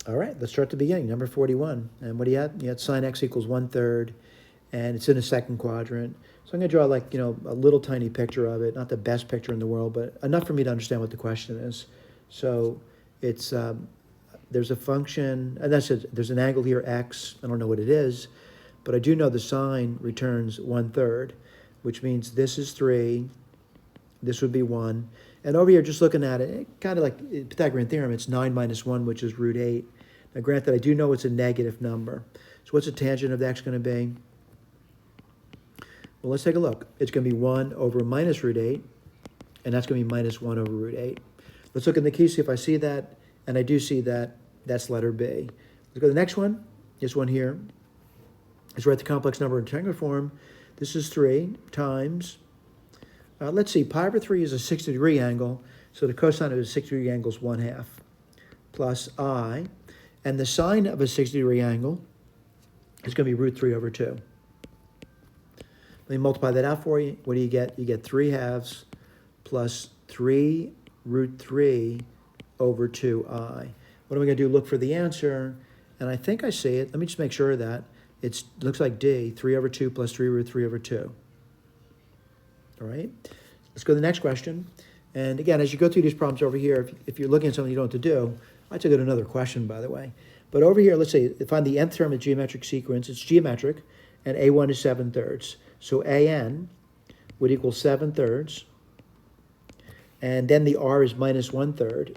All right, let's start at the beginning, number 41. And what do you had? You had sine x equals 1/3, and it's in the second quadrant. So I'm going to draw like, a little tiny picture of it, not the best picture in the world, but enough for me to understand what the question is. So it's, there's a function, and that's it. There's an angle here, x. I don't know what it is, but I do know the sine returns 1/3, which means this is 3, this would be 1. And over here, just looking at it, kind of like Pythagorean theorem, it's 9 minus 1, which is root 8. Now, granted, I do know it's a negative number. So what's the tangent of x going to be? Well, let's take a look. It's going to be 1 over minus root 8, and that's going to be minus 1 over root 8. Let's look in the key, see if I see that, and I do see that. That's letter B. Let's go to the next one. This one here is write the complex number in triangular form. This is 3 times, let's see, pi over 3 is a 60-degree angle, so the cosine of a 60-degree angle is 1/2, plus I, and the sine of a 60-degree angle is going to be root 3 over 2. Let me multiply that out for you. What do you get? You get 3/2 plus 3 root 3 over 2I. What am I going to do? Look for the answer, and I think I see it. Let me just make sure of that. It looks like D, 3 over 2 plus 3 root 3 over 2. All right, let's go to the next question. And again, as you go through these problems over here, if you're looking at something you don't know what to do, I took out another question, by the way. But over here, let's say, find the nth term of geometric sequence. It's geometric, and A1 is 7/3. So AN would equal 7/3, and then the R is minus 1/3,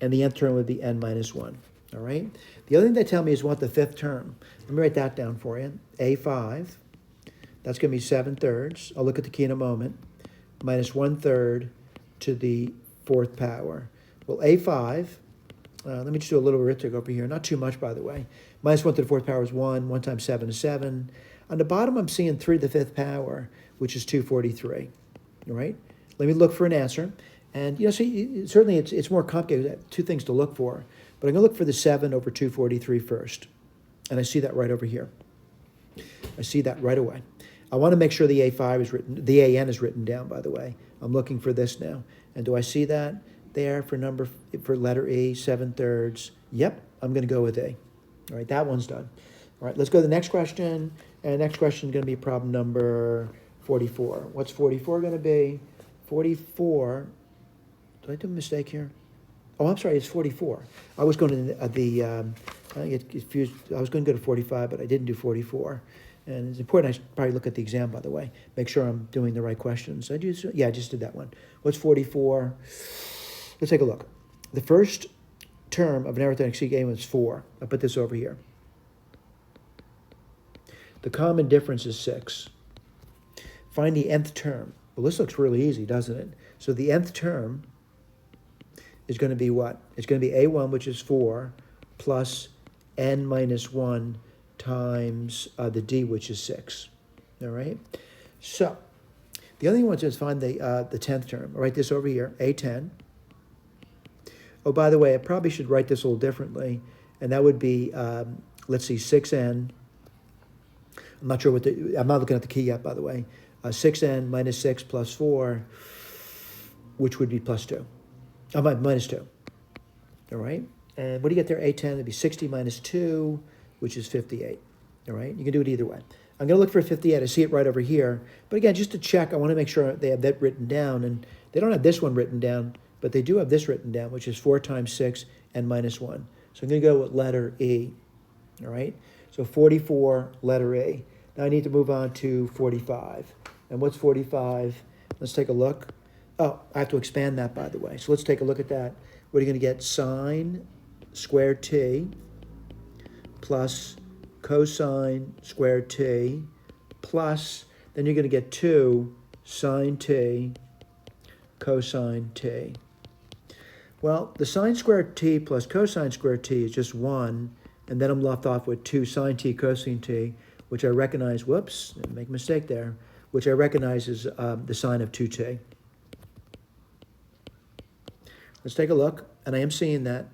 and the nth term would be N minus 1. All right? The other thing they tell me is what the fifth term. Let me write that down for you. A5, that's going to be 7/3. I'll look at the key in a moment. Minus 1/3 to the fourth power. Well, A5, let me just do a little arithmetic over here. Not too much, by the way. Minus 1 to the fourth power is 1. 1 times 7 is 7. On the bottom, I'm seeing 3 to the fifth power, which is 243. All right? Let me look for an answer. And, see, certainly it's more complicated. Two things to look for. But I'm going to look for the 7 over 243 first. And I see that right over here. I see that right away. I want to make sure the A5 is written, the AN is written down, by the way. I'm looking for this now. And do I see that there for letter E, 7/3? Yep, I'm going to go with A. All right, that one's done. All right, let's go to the next question. And the next question is going to be problem number 44. What's 44 going to be? 44, did I do a mistake here? Oh, I'm sorry, it's 44. I was going to I get confused. I was going to go to 45, but I didn't do 44. And it's important I should probably look at the exam, by the way. Make sure I'm doing the right questions. I just did that one. What's 44? Let's take a look. The first term of an arithmetic C game is 4. I'll put this over here. The common difference is 6. Find the nth term. Well, this looks really easy, doesn't it? So the nth term is going to be what? It's going to be A1, which is 4, plus N minus 1 times the D, which is 6. All right? So the other thing I want to do is find the 10th term. I'll write this over here, A10. Oh, by the way, I probably should write this a little differently, and that would be, let's see, 6N. I'm not sure I'm not looking at the key yet, by the way. 6N minus 6 plus 4, which would be plus 2. Minus 2. All right? And what do you get there? A10, it'd be 60 minus 2, which is 58. All right? You can do it either way. I'm going to look for 58. I see it right over here. But again, just to check, I want to make sure they have that written down. And they don't have this one written down, but they do have this written down, which is 4 times 6 and minus 1. So I'm going to go with letter E. All right? So 44, letter E. Now I need to move on to 45. And what's 45? Let's take a look. Oh, I have to expand that, by the way. So let's take a look at that. What are you going to get? Sine squared t plus cosine squared t plus, then you're going to get 2 sine t cosine t. Well, the sine squared t plus cosine squared t is just 1, and then I'm left off with 2 sine t cosine t, which I recognize, whoops, didn't make a mistake there, which I recognize is the sine of 2t. Let's take a look, and I am seeing that,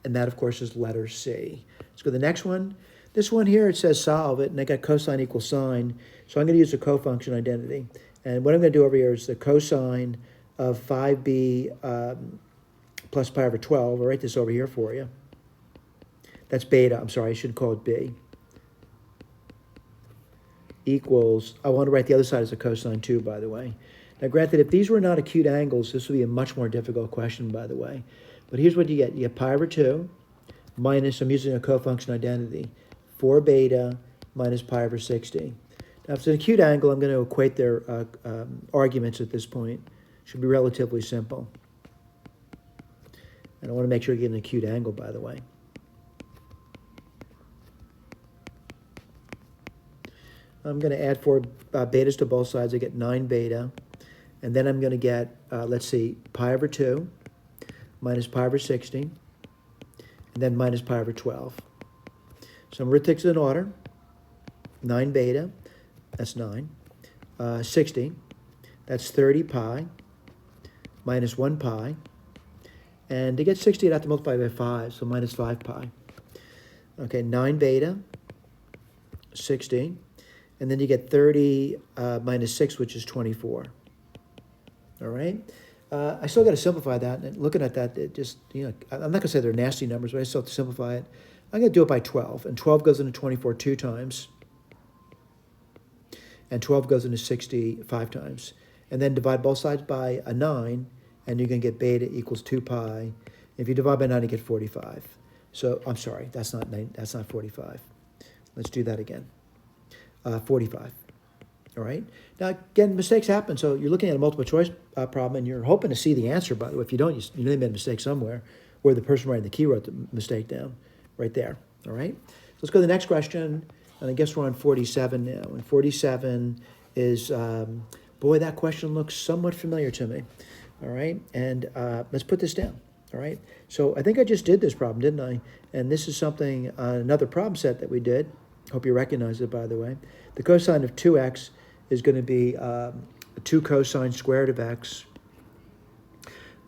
and that, of course, is letter C. Let's go to the next one. This one here, it says solve it, and I got cosine equals sine, so I'm going to use a cofunction identity. And what I'm going to do over here is the cosine of 5b plus pi over 12. I'll write this over here for you. that's beta, I'm sorry, I should call it B, equals, I want to write the other side as a cosine too, by the way. Now granted, if these were not acute angles, this would be a much more difficult question, by the way. But here's what you get. You get pi over 2 minus, I'm using a cofunction identity, 4 beta minus pi over 60. Now if it's an acute angle, I'm going to equate their arguments at this point. Should be relatively simple. And I want to make sure you get an acute angle, by the way. I'm going to add 4 betas to both sides. I get 9 beta. And then I'm going to get, let's see, pi over 2 minus pi over 60. And then minus pi over 12. So arithmetic's in order. 9 beta, that's 9. 60, that's 30 pi minus 1 pi. And to get 60, I'd have to multiply by 5, so minus 5 pi. Okay, 9 beta, 60. And then you get 30 minus 6, which is 24. All right? I still got to simplify that. And looking at that, it just, I'm not going to say they're nasty numbers, but I still have to simplify it. I'm going to do it by 12. And 12 goes into 24 2 times. And 12 goes into 60 5 times. And then divide both sides by a 9, and you're going to get beta equals 2 pi. If you divide by 9, you get 45. So, I'm sorry, that's not 45. Let's do that again. 45. All right? Now, again, mistakes happen. So you're looking at a multiple choice problem, and you're hoping to see the answer, by the way. If you don't, you know they made a mistake somewhere, or the person writing the key wrote the mistake down right there. All right? So let's go to the next question. And I guess we're on 47 now. And 47 is, boy, that question looks somewhat familiar to me. All right? And let's put this down. All right? So I think I just did this problem, didn't I? And this is something, another problem set that we did. Hope you recognize it, by the way. The cosine of 2x is going to be 2 cosine squared of x.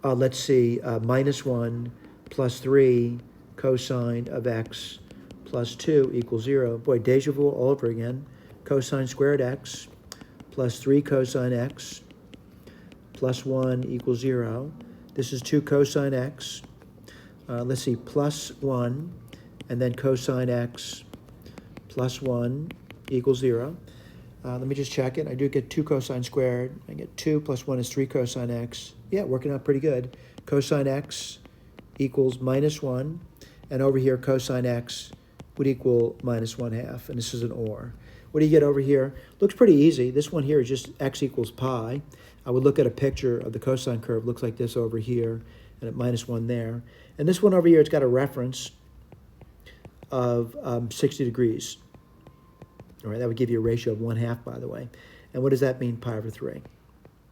Let's see, minus 1 plus 3 cosine of x plus 2 equals 0. Boy, deja vu all over again. Cosine squared x plus 3 cosine x plus 1 equals 0. This is 2 cosine x. Let's see, plus 1, and then cosine x plus 1 equals 0. Let me just check it. I do get 2 cosine squared. I get 2 plus 1 is 3 cosine x. Yeah, working out pretty good. Cosine x equals minus 1. And over here, cosine x would equal minus 1/2. And this is an or. What do you get over here? Looks pretty easy. This one here is just x equals pi. I would look at a picture of the cosine curve. Looks like this over here, and at minus 1 there. And this one over here, it's got a reference of 60 degrees. All right, that would give you a ratio of 1/2, by the way. And what does that mean, pi over 3?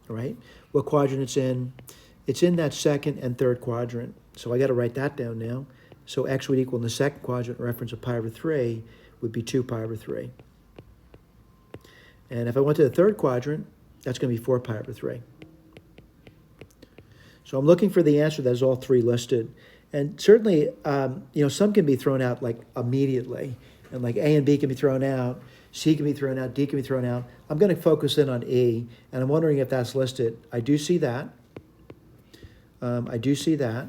All right, what quadrant it's in? It's in that second and third quadrant. So I got to write that down now. So x would equal in the second quadrant, reference of pi over 3 would be 2 pi over 3. And if I went to the third quadrant, that's going to be 4 pi over 3. So I'm looking for the answer that is all 3 listed. And certainly, some can be thrown out like immediately. And like A and B can be thrown out, C can be thrown out, D can be thrown out. I'm going to focus in on E, and I'm wondering if that's listed. I do see that. I do see that.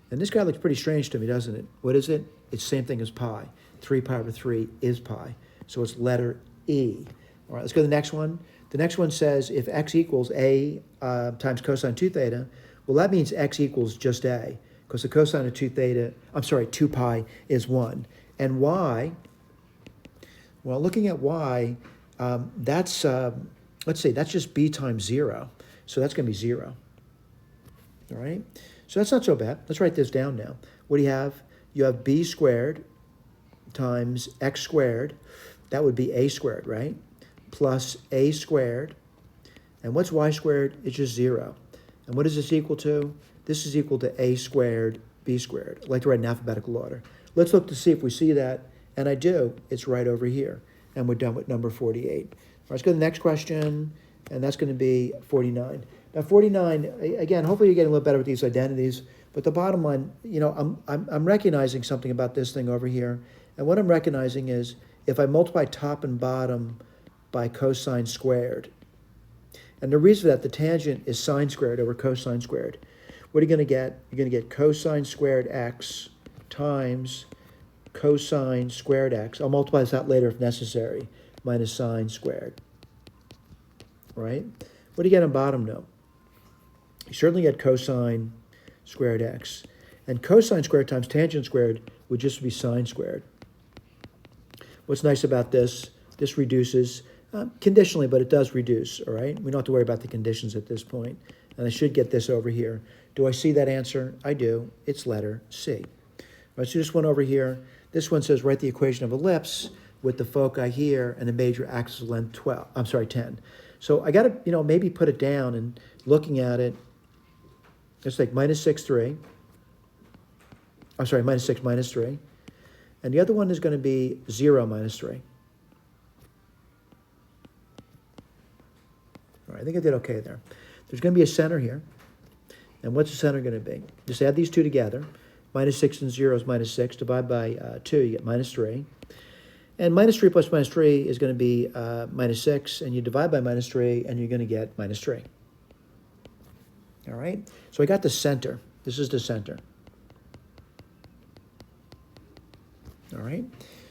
And this guy looks pretty strange to me, doesn't it? What is it? It's the same thing as pi. 3 pi over 3 is pi. So it's letter E. All right, let's go to the next one. The next one says if x equals A times cosine 2 theta, well, that means x equals just A, because the cosine of 2 pi is 1. And y, well, looking at y, that's, let's see, that's just b times 0. So that's going to be 0. All right? So that's not so bad. Let's write this down now. What do you have? You have b squared times x squared. That would be a squared, right? Plus a squared. And what's y squared? It's just 0. And what is this equal to? This is equal to a squared, b squared. I'd like to write in alphabetical order. Let's look to see if we see that. And I do. It's right over here. And we're done with number 48. All right, let's go to the next question. And that's going to be 49. Now, 49, again, hopefully you're getting a little better with these identities. But the bottom line, I'm recognizing something about this thing over here. And what I'm recognizing is if I multiply top and bottom by cosine squared, and the reason for that, the tangent is sine squared over cosine squared. What are you going to get? You're going to get cosine squared x times cosine squared x. I'll multiply this out later if necessary. Minus sine squared. Right? What do you get on bottom note? You certainly get cosine squared x. And cosine squared times tangent squared would just be sine squared. What's nice about this reduces conditionally, but it does reduce, all right? We don't have to worry about the conditions at this point. And I should get this over here. Do I see that answer? I do. It's letter C. All right, so this one over here, this one says write the equation of ellipse with the foci here and the major axis length 10. So I got to, maybe put it down and looking at it, it's like minus 6, 3. I'm sorry, minus 6, minus 3. And the other one is going to be 0, minus 3. All right, I think I did okay there. There's going to be a center here. And what's the center going to be? Just add these two together. Minus 6 and 0 is minus 6. Divide by 2, you get minus 3. And minus 3 plus minus 3 is going to be minus 6. And you divide by minus 3, and you're going to get minus 3. All right? So I got the center. This is the center. All right?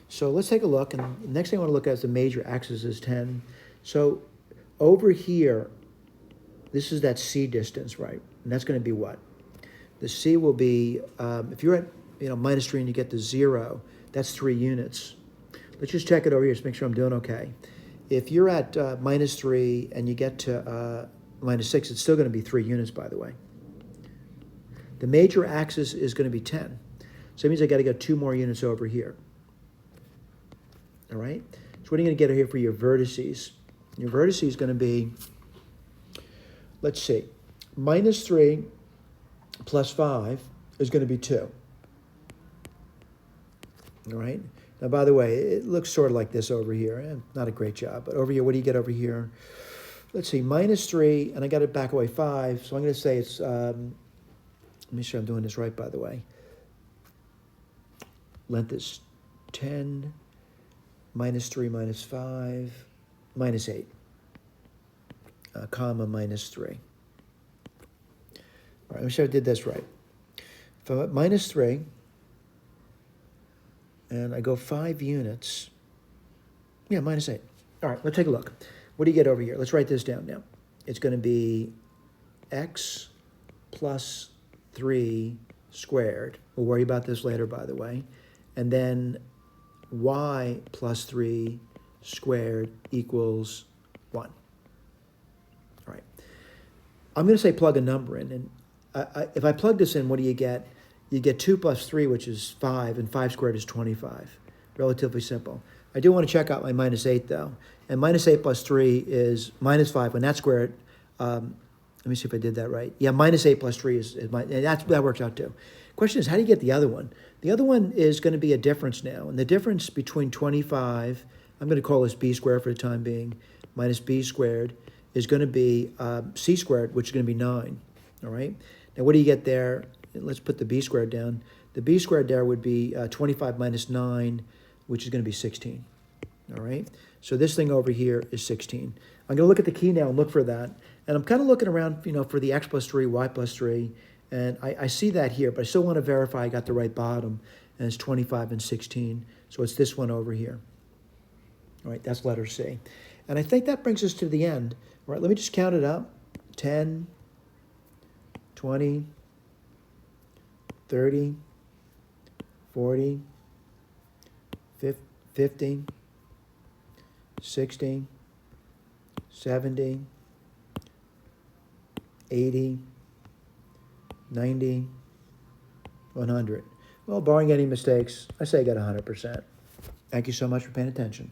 So let's take a look. And the next thing I want to look at is the major axis is 10. So over here, this is that C distance, right? And that's going to be what? The C will be, if you're at minus 3 and you get to 0, that's 3 units. Let's just check it over here to make sure I'm doing okay. If you're at minus 3 and you get to minus 6, it's still going to be 3 units, by the way. The major axis is going to be 10. So that means I got to go 2 more units over here. All right? So what are you going to get here for your vertices? Your vertices is going to be, let's see, minus 3 plus 5 is going to be 2. All right? Now, by the way, it looks sort of like this over here. Not a great job. But over here, what do you get over here? Let's see, minus 3, and I got to back away 5. So I'm going to say it's, let me make sure I'm doing this right, by the way. Length is 10, minus 3, minus 5, minus 8, comma, minus 3. All right, let me sure I did this right. If I'm at minus 3, and I go 5 units, yeah, minus 8. All right, let's take a look. What do you get over here? Let's write this down now. It's going to be x plus 3 squared. We'll worry about this later, by the way. And then y plus 3 squared equals 1. All right. I'm going to say plug a number in. And if I plug this in, what do you get? You get 2 plus 3, which is 5, and 5 squared is 25. Relatively simple. I do want to check out my minus 8, though. And minus 8 plus 3 is minus 5. When that's squared, let me see if I did that right. Yeah, minus 8 plus 3 is and that works out, too. Question is, how do you get the other one? The other one is going to be a difference now. And the difference between 25, I'm going to call this b squared for the time being, minus b squared, is going to be c squared, which is going to be 9. All right? Now, what do you get there? Let's put the b squared down. The b squared there would be 25 minus 9, which is going to be 16. All right? So this thing over here is 16. I'm going to look at the key now and look for that. And I'm kind of looking around, for the x plus 3, y plus 3. And I see that here, but I still want to verify I got the right bottom. And it's 25 and 16. So it's this one over here. All right, that's letter C. And I think that brings us to the end. All right, let me just count it up. 10, 20, 30, 40, 50, 60, 70, 80, 90, 100. Well, barring any mistakes, I say I got 100%. Thank you so much for paying attention.